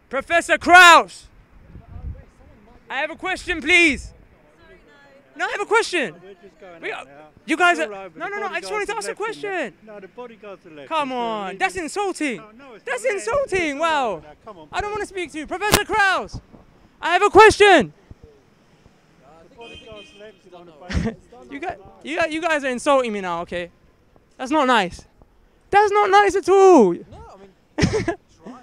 Professor Krauss. I have a question, please. No, I have a question. You guys are... No, I just wanted to ask a question. No, the bodyguards are left. Come on, that's insulting. That's insulting, wow. Come on. I don't want to speak to you. Professor Krauss, I have a question. You guys are insulting me now, okay? That's not nice. That's not nice at all. No, I mean, try, but I mean,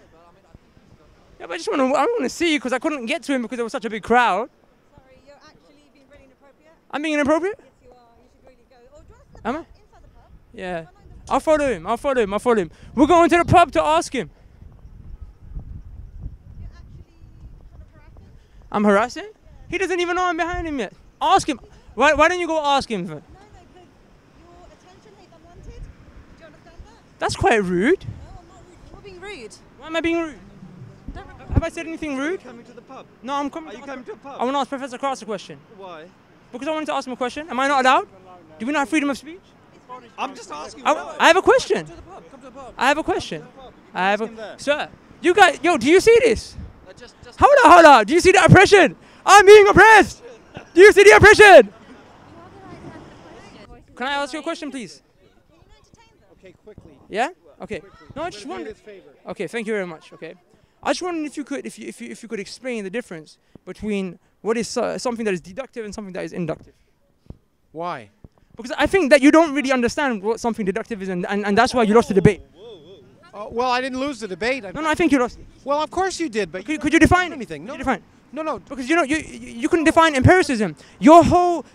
Yeah, but I want to see you because I couldn't get to him because there was such a big crowd. Sorry, you're actually being really inappropriate. I'm being inappropriate? Yes, you are. You should really go. Or do you want to Am I? inside the pub? Yeah. I'll follow him. We're going to the pub to ask him. You're actually kind of harassing. I'm harassing? He doesn't even know I'm behind him yet. Ask him. Why don't you go ask him? No, because your attention is unwanted. Do you understand that? That's quite rude. No, I'm not rude. You're being rude. Why am I being rude? Have I said anything rude? Coming to the pub? No, I'm coming. Are you coming to the pub? I want to ask Professor Krauss a question. Why? Because I wanted to ask him a question. Am I not allowed? Do we not have freedom of speech? I'm just asking. I have a question. come to the pub. I have a question. I have Ask him there. Sir, you guys, yo, do you see this? Just Hold on. Do you see the oppression? I'm being oppressed. Do you see the oppression? Can I ask you a question, please? Okay, quickly. Yeah? Okay. No, I just wondered. Okay, thank you very much. Okay. I just wondered if you could, if you could explain the difference between what is something that is deductive and something that is inductive. Why? Because I think that you don't really understand what something deductive is, and that's why you lost the debate. Well, I didn't lose the debate. No, I think you lost. Well, of course you did, but Could you define anything? Could No, you define? no. Because you couldn't define empiricism. Your whole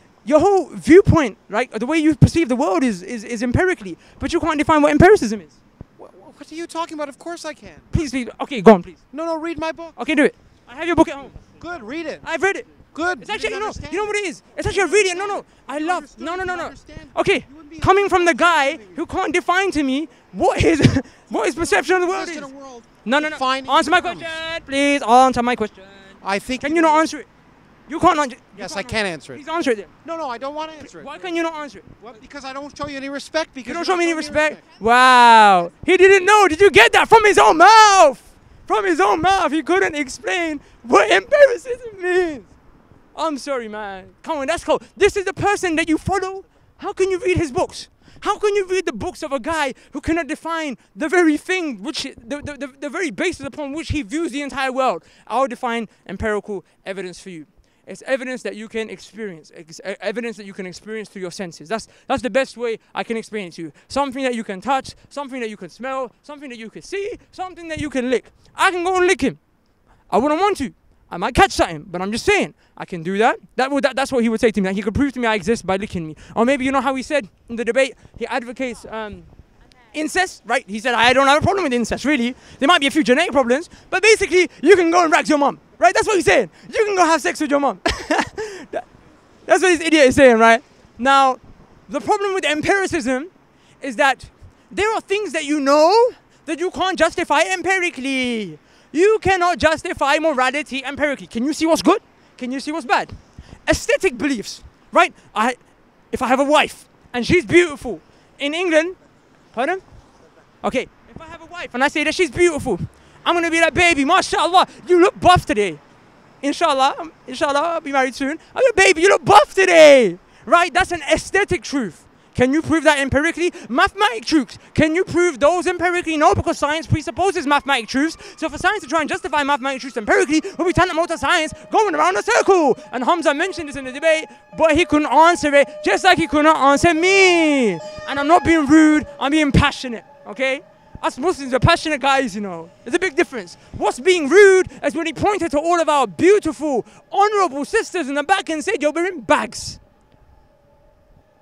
viewpoint, right? The way you perceive the world is empirically, but you can't define what empiricism is. What are you talking about? Of course I can. Please. Okay, go on, please. No, read my book. Okay, do it. I have your book at home. Good, read it. I've read it. Good. It's actually, You you didn't know what it is? It's actually a reading. No. I love. No. understand. Okay, coming from the guy who can't define to me what his perception of the world is. In a world No. defining Answer my terms. question, please. Answer my question. I think. Can you not answer it? You can't answer it. Yes, I can answer it. Please answer it then. No, I don't want to answer it. Why can you not answer it? Well, because I don't show you any respect. Because You don't you're show me not any showing respect? Wow. He didn't know. Did you get that from his own mouth? From his own mouth. He couldn't explain what empiricism means. I'm sorry, man. Come on, that's cool. This is the person that you follow. How can you read his books? How can you read the books of a guy who cannot define the very thing, the very basis upon which he views the entire world? I'll define empirical evidence for you. It's evidence that you can experience. It's evidence that you can experience through your senses. That's the best way I can explain it to you. Something that you can touch, something that you can smell, something that you can see, something that you can lick. I can go and lick him. I wouldn't want to. I might catch something, but I'm just saying, I can do that. That's what he would say to me. That he could prove to me I exist by licking me. Or maybe you know how he said in the debate, he advocates incest, right? He said, I don't have a problem with incest, really. There might be a few genetic problems, but basically, you can go and rack your mum, right? That's what he's saying. You can go have sex with your mum. That's what this idiot is saying, right? Now, the problem with empiricism is that there are things that you know that you can't justify empirically. You cannot justify morality empirically. Can you see what's good? Can you see what's bad? Aesthetic beliefs, right? If I have a wife and she's beautiful in England, pardon? Okay, if I have a wife and I say that she's beautiful, I'm gonna be like, baby, mashallah, you look buff today. Inshallah, I'll be married soon. I'm like, baby, you look buff today, right? That's an aesthetic truth. Can you prove that empirically? Mathematic truths. Can you prove those empirically? No, because science presupposes mathematic truths. So for science to try and justify mathematic truths empirically, will be tantamount to science going around a circle. And Hamza mentioned this in the debate, but he couldn't answer it, just like he could not answer me. And I'm not being rude, I'm being passionate, okay? Us Muslims are passionate guys, you know. There's a big difference. What's being rude is when he pointed to all of our beautiful, honorable sisters in the back and said, you're wearing bags.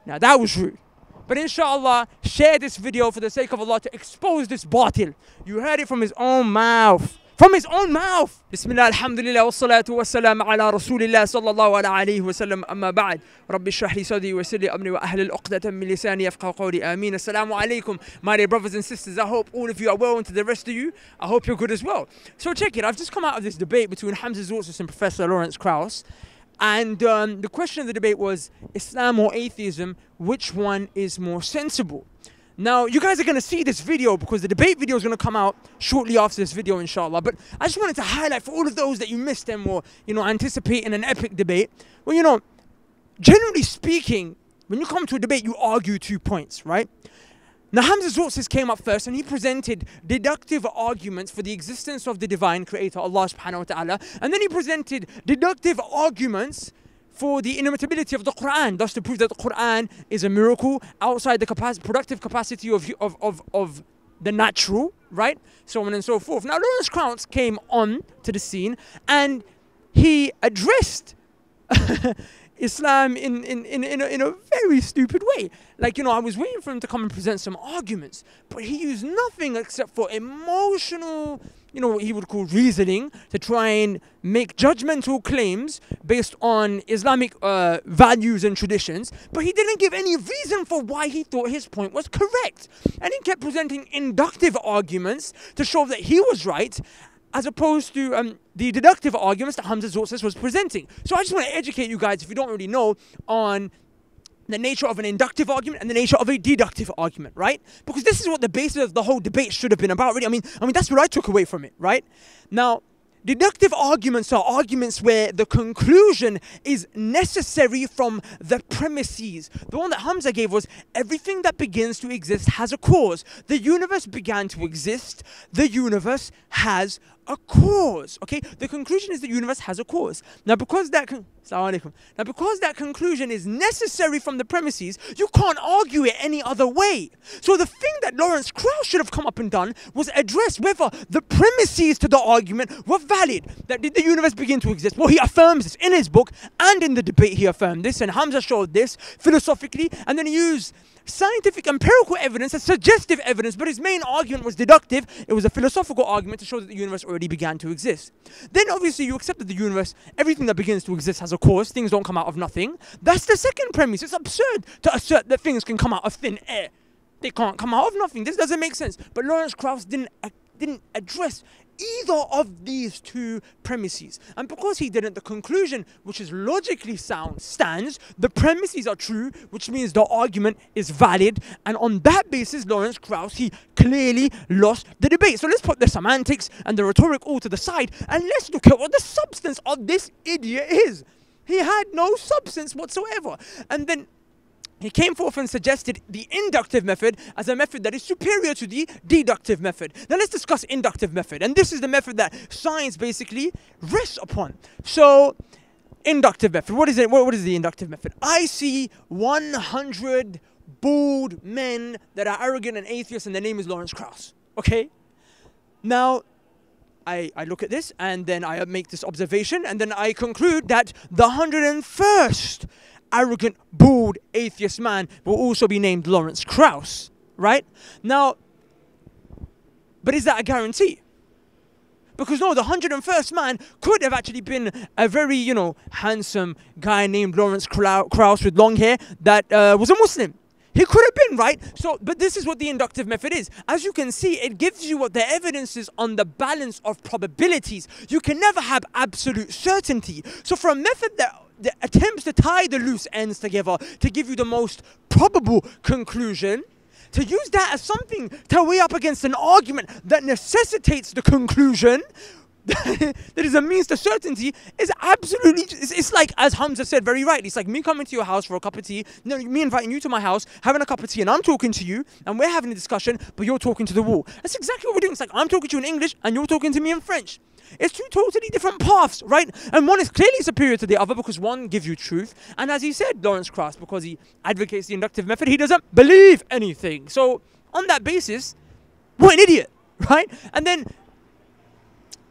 Now that was rude. But inshallah, share this video for the sake of Allah to expose this batil. You heard it from his own mouth. From his own mouth. Bismillah, alhamdulillah, wassalatu wassalam ala rasulillah sallallahu alayhi wa sallam, amma ba'd. Rabbi shrah li sadri wa yassir li amri wa ahli al-uqdatan min lisani yafqahu qawli. Ameen. Assalamu alaikum, my dear brothers and sisters. I hope all of you are well, and to the rest of you, I hope you're good as well. So check it, I've just come out of this debate between Hamza Zortzis and Professor Lawrence Krauss. And the question of the debate was Islam or atheism, which one is more sensible? Now, you guys are going to see this video because the debate video is going to come out shortly after this video, inshallah. But I just wanted to highlight for all of those that you missed them or, anticipating an epic debate. Well, generally speaking, when you come to a debate, you argue 2 points, right? Now, Hamza Zortzis came up first and he presented deductive arguments for the existence of the divine creator, Allah subhanahu wa ta'ala. And then he presented deductive arguments for the inimitability of the Quran, thus to prove that the Quran is a miracle outside the productive capacity of the natural, right? So on and so forth. Now, Lawrence Krauss came on to the scene and he addressed Islam in a very stupid way. Like, I was waiting for him to come and present some arguments, but he used nothing except for emotional, what he would call reasoning to try and make judgmental claims based on Islamic values and traditions, but he didn't give any reason for why he thought his point was correct. And he kept presenting inductive arguments to show that he was right, as opposed to the deductive arguments that Hamza Zortzis was presenting. So I just want to educate you guys, if you don't already know, on the nature of an inductive argument and the nature of a deductive argument, right? Because this is what the basis of the whole debate should have been about, really. I mean, that's what I took away from it, right? Now, deductive arguments are arguments where the conclusion is necessary from the premises. The one that Hamza gave was, everything that begins to exist has a cause. The universe began to exist. The universe has a cause. Okay? The conclusion is the universe has a cause. Now, because that conclusion is necessary from the premises, you can't argue it any other way. So the thing that Lawrence Krauss should have come up and done was address whether the premises to the argument were valid. That did the universe begin to exist? Well, he affirms this in his book, and in the debate he affirmed this, and Hamza showed this philosophically, and then he used scientific empirical evidence as suggestive evidence, but his main argument was deductive. It was a philosophical argument to show that the universe already began to exist. Then obviously you accept that the universe, everything that begins to exist has a cause. Things don't come out of nothing. That's the second premise. It's absurd to assert that things can come out of thin air. They can't come out of nothing. This doesn't make sense. But Lawrence Krauss didn't address either of these two premises. And because he didn't, the conclusion, which is logically sound, stands. The premises are true, which means the argument is valid. And on that basis, Lawrence Krauss, he clearly lost the debate. So let's put the semantics and the rhetoric all to the side, and let's look at what the substance of this idiot is. He had no substance whatsoever. And then he came forth and suggested the inductive method as a method that is superior to the deductive method. Now let's discuss inductive method. And this is the method that science basically rests upon. So, inductive method. What is it? What is the inductive method? I see 100 bald men that are arrogant and atheists, and their name is Lawrence Krauss. Okay? Now, I look at this, and then I make this observation, and then I conclude that the 101st arrogant, bald, atheist man will also be named Lawrence Krauss, right? Now, but is that a guarantee? Because no, the 101st man could have actually been a very, handsome guy named Lawrence Krauss with long hair that was a Muslim. He could have been, right? So, but this is what the inductive method is. As you can see, it gives you what the evidence is on the balance of probabilities. You can never have absolute certainty. So for a method that attempts to tie the loose ends together to give you the most probable conclusion, to use that as something to weigh up against an argument that necessitates the conclusion that is a means to certainty, is absolutely, it's like, as Hamza said very rightly, it's like me coming to your house for a cup of tea, me inviting you to my house, having a cup of tea, and I'm talking to you, and we're having a discussion, but you're talking to the wall. That's exactly what we're doing. It's like I'm talking to you in English, and you're talking to me in French. It's two totally different paths, right? And one is clearly superior to the other because one gives you truth. And as he said, Lawrence Krauss, because he advocates the inductive method, he doesn't believe anything. So on that basis, what an idiot, right? And then,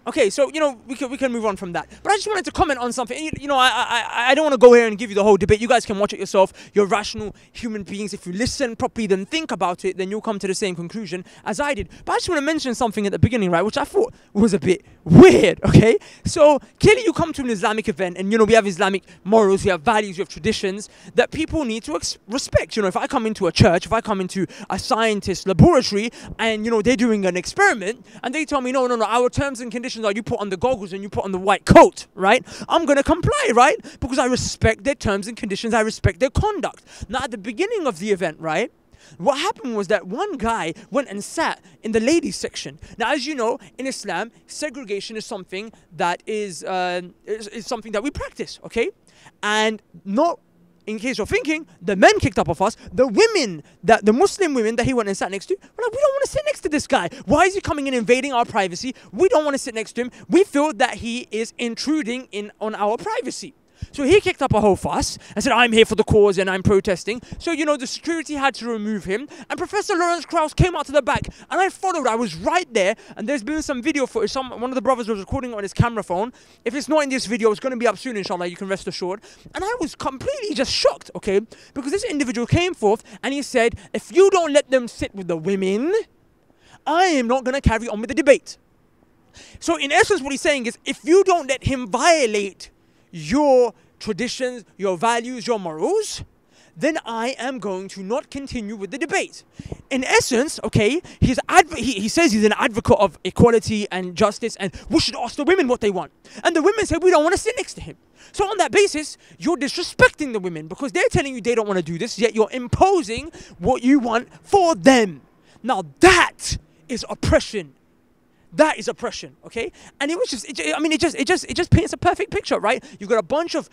okay, so, we can move on from that. But I just wanted to comment on something. I don't want to go here and give you the whole debate. You guys can watch it yourself. You're rational human beings. If you listen properly, then think about it, then you'll come to the same conclusion as I did. But I just want to mention something at the beginning, right, which I thought was a bit weird, okay? So, clearly you come to an Islamic event, and, we have Islamic morals, we have values, we have traditions that people need to respect. If I come into a church, if I come into a scientist's laboratory, and, they're doing an experiment, and they tell me, no, our terms and conditions are you put on the goggles and you put on the white coat, right? I'm going to comply, right? Because I respect their terms and conditions. I respect their conduct. Now, at the beginning of the event, right, What happened was that one guy went and sat in the ladies section. Now, as you know, in Islam, segregation is something that is something that we practice, okay? And not, in case you're thinking, the men kicked up off us. The women, the Muslim women that he went and sat next to, were like, we don't want to sit next to this guy. Why is he coming and invading our privacy? We don't want to sit next to him. We feel that he is intruding on our privacy. So he kicked up a whole fuss and said, I'm here for the cause and I'm protesting. So, you know, the security had to remove him. And Professor Lawrence Krauss came out to the back and I followed. I was right there. And there's been some video footage. One of the brothers was recording on his camera phone. If it's not in this video, it's going to be up soon, inshallah. You can rest assured. And I was completely just shocked, okay? Because this individual came forth and he said, if you don't let them sit with the women, I am not going to carry on with the debate. So in essence, what he's saying is, if you don't let him violate your traditions, your values, your morals, then I am going to not continue with the debate. In essence, okay, he says he's an advocate of equality and justice and we should ask the women what they want. And the women say, we don't want to sit next to him. So on that basis, you're disrespecting the women because they're telling you they don't want to do this, yet you're imposing what you want for them. Now that is oppression. That is oppression, okay? And it was just, it just paints a perfect picture, right? You've got a bunch of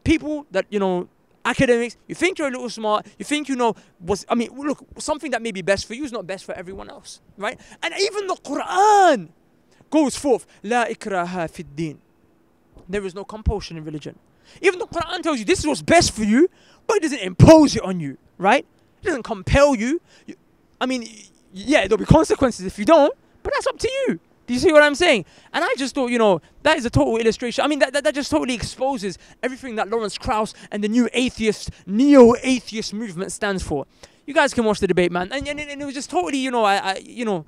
people that, you know, academics, you think you're a little smart, you think you know look, something that may be best for you is not best for everyone else, right? And even the Quran goes forth, La ikraha fid din. There is no compulsion in religion. Even the Quran tells you this is what's best for you, but it doesn't impose it on you, right? It doesn't compel you. Yeah, there'll be consequences if you don't, but that's up to you. Do you see what I'm saying? And I just thought, you know, that is a total illustration. I mean, that just totally exposes everything that Lawrence Krauss and the new neo-atheist movement stands for. You guys can watch the debate, man. And it was just totally, you know,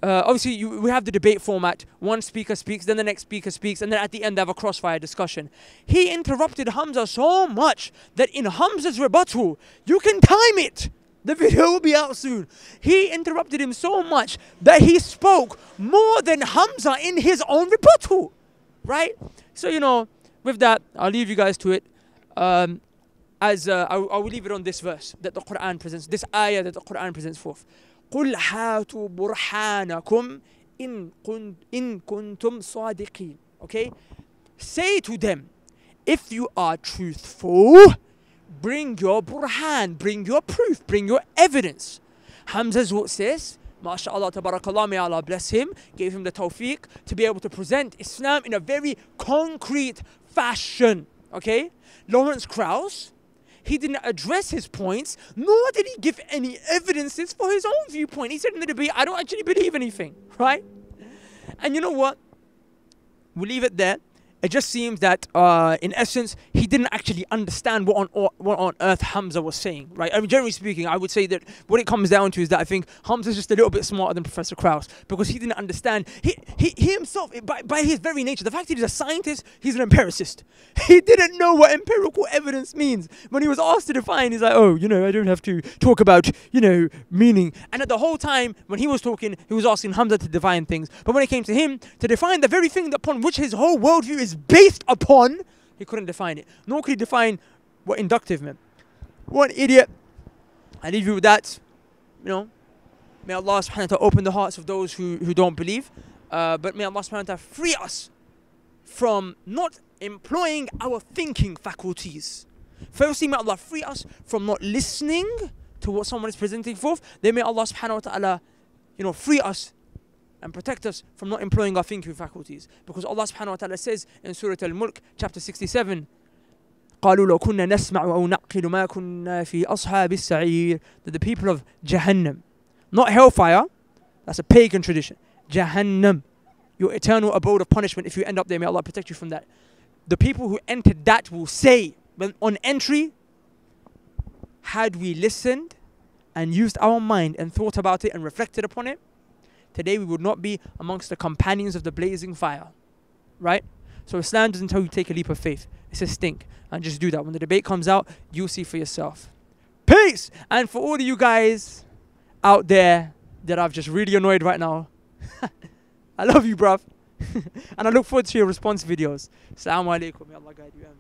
obviously we have the debate format. One speaker speaks, then the next speaker speaks, and then at the end they have a crossfire discussion. He interrupted Hamza so much that in Hamza's rebuttal, you can time it. The video will be out soon. He interrupted him so much that he spoke more than Hamza in his own rebuttal. Right? So, you know, with that, I'll leave you guys to it. I will leave it on this verse that the Quran presents, this ayah that the Quran presents forth. قُلْ هَاتُوا بُرْحَانَكُمْ إِن كُنْتُمْ صَادِقِينَ. Okay? Say to them, if you are truthful, bring your burhan, bring your proof, bring your evidence. Hamza's what says, MashaAllah, tabarakallah, may Allah bless him, gave him the tawfiq to be able to present Islam in a very concrete fashion. Okay? Lawrence Krauss, he didn't address his points, nor did he give any evidences for his own viewpoint. He said in the debate, I don't actually believe anything. Right? And you know what? We'll leave it there. It just seems that, in essence, he didn't actually understand what on earth Hamza was saying, right? I mean, generally speaking, I would say that what it comes down to is that I think Hamza's just a little bit smarter than Professor Krauss because he didn't understand. He himself, by his very nature, the fact that he's a scientist, he's an empiricist. He didn't know what empirical evidence means. When he was asked to define, he's like, oh, you know, I don't have to talk about, you know, meaning. And at the whole time, when he was talking, he was asking Hamza to define things. But when it came to him, to define the very thing upon which his whole worldview is based upon, he couldn't define it. Nor could he define what inductive meant. What an idiot. I leave you with that. You know, may Allah subhanahu wa ta'ala open the hearts of those who don't believe. But may Allah subhanahu wa ta'ala free us from not employing our thinking faculties. Firstly, may Allah free us from not listening to what someone is presenting forth. Then may Allah subhanahu wa ta'ala, you know, free us and protect us from not employing our thinking faculties. Because Allah subhanahu wa ta'ala says in Surah Al-Mulk, chapter 67, قَالُوا لَوْ كُنَّا نَسْمَعُ أَوْ نَعْقِلُ مَا كُنَّا فِي أَصْحَابِ السَّعِيرِ, that the people of Jahannam, not hellfire, that's a pagan tradition, Jahannam, your eternal abode of punishment if you end up there, may Allah protect you from that. The people who entered that will say, when on entry, had we listened and used our mind and thought about it and reflected upon it, today we would not be amongst the companions of the blazing fire. Right? So Islam doesn't tell you to take a leap of faith. It says think. And just do that. When the debate comes out, you'll see for yourself. Peace! And for all of you guys out there that I've just really annoyed right now, I love you, bruv. And I look forward to your response videos. Assalamu alaikum. May Allah guide you. Ameen.